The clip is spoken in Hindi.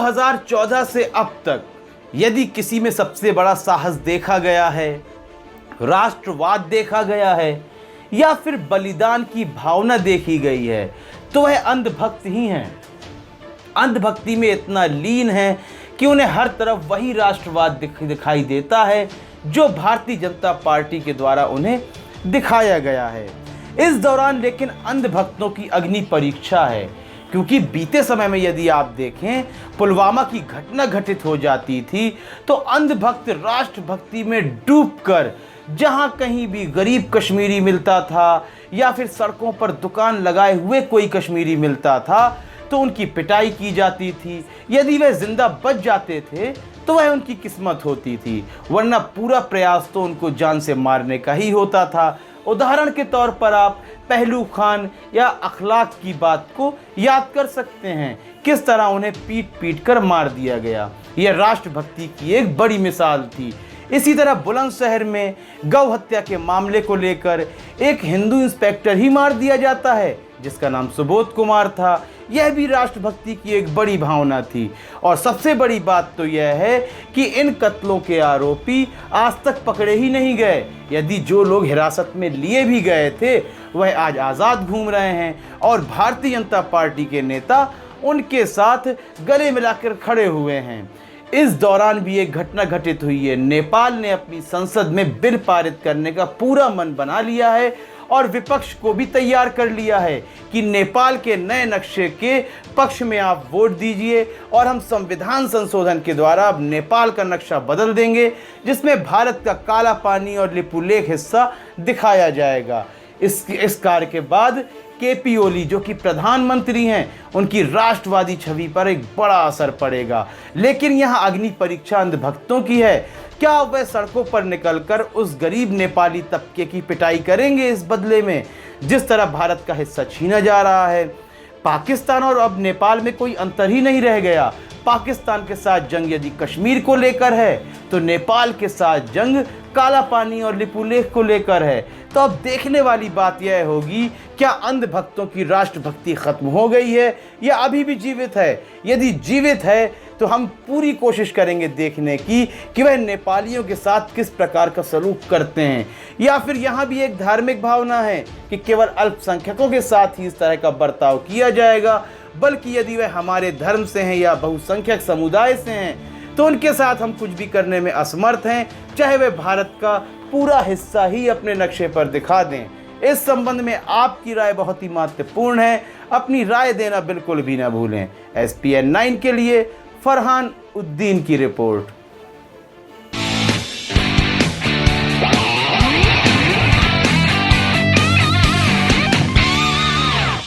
2014 से अब तक यदि किसी में सबसे बड़ा साहस देखा गया है, राष्ट्रवाद देखा गया है या फिर बलिदान की भावना देखी गई है, तो वह अंधभक्त ही हैं। अंधभक्ति में इतना लीन है कि उन्हें हर तरफ वही राष्ट्रवाद दिखाई देता है जो भारतीय जनता पार्टी के द्वारा उन्हें दिखाया गया है। इस दौरान लेकिन अंधभक्तों की अग्नि परीक्षा है, क्योंकि बीते समय में यदि आप देखें पुलवामा की घटना घटित हो जाती थी तो अंधभक्त राष्ट्रभक्ति में डूबकर जहां कहीं भी गरीब कश्मीरी मिलता था या फिर सड़कों पर दुकान लगाए हुए कोई कश्मीरी मिलता था तो उनकी पिटाई की जाती थी। यदि वे जिंदा बच जाते थे तो वह उनकी किस्मत होती थी, वरना पूरा प्रयास तो उनको जान से मारने का ही होता था। उदाहरण के तौर पर आप पहलू खान या अखलाक की बात को याद कर सकते हैं, किस तरह उन्हें पीट पीट कर मार दिया गया। यह राष्ट्रभक्ति की एक बड़ी मिसाल थी। इसी तरह बुलंदशहर में गौ हत्या के मामले को लेकर एक हिंदू इंस्पेक्टर ही मार दिया जाता है जिसका नाम सुबोध कुमार था। यह भी राष्ट्रभक्ति की एक बड़ी भावना थी। और सबसे बड़ी बात तो यह है कि इन कत्लों के आरोपी आज तक पकड़े ही नहीं गए। यदि जो लोग हिरासत में लिए भी गए थे वह आज आज़ाद घूम रहे हैं और भारतीय जनता पार्टी के नेता उनके साथ गले मिलाकर खड़े हुए हैं। इस दौरान भी एक घटना घटित हुई है। नेपाल ने अपनी संसद में बिल पारित करने का पूरा मन बना लिया है और विपक्ष को भी तैयार कर लिया है कि नेपाल के नए नक्शे के पक्ष में आप वोट दीजिए और हम संविधान संशोधन के द्वारा अब नेपाल का नक्शा बदल देंगे, जिसमें भारत का काला पानी और लिपुलेख हिस्सा दिखाया जाएगा। इस कार्य के बाद केपी ओली जो कि प्रधानमंत्री हैं, उनकी राष्ट्रवादी छवि पर एक बड़ा असर पड़ेगा। लेकिन यहाँ अग्नि परीक्षा अंधभक्तों की है। क्या वह सड़कों पर निकलकर उस गरीब नेपाली तबके की पिटाई करेंगे इस बदले में, जिस तरह भारत का हिस्सा छीना जा रहा है? पाकिस्तान और अब नेपाल में कोई अंतर ही नहीं रह गया। पाकिस्तान के साथ जंग यदि कश्मीर को लेकर है तो नेपाल के साथ जंग काला पानी और लिपुलेख को लेकर है। तो अब देखने वाली बात यह होगी, क्या अंधभक्तों की राष्ट्रभक्ति खत्म हो गई है या अभी भी जीवित है? यदि जीवित है तो हम पूरी कोशिश करेंगे देखने की कि वह नेपालियों के साथ किस प्रकार का सलूक करते हैं, या फिर यहाँ भी एक धार्मिक भावना है कि केवल अल्पसंख्यकों के साथ ही इस तरह का बर्ताव किया जाएगा, बल्कि यदि वह हमारे धर्म से हैं या बहुसंख्यक समुदाय से हैं तो उनके साथ हम कुछ भी करने में असमर्थ हैं, चाहे वे भारत का पूरा हिस्सा ही अपने नक्शे पर दिखा दें। इस संबंध में आपकी राय बहुत ही महत्वपूर्ण है। अपनी राय देना बिल्कुल भी ना भूलें। SPN 9 के लिए फरहान उद्दीन की रिपोर्ट।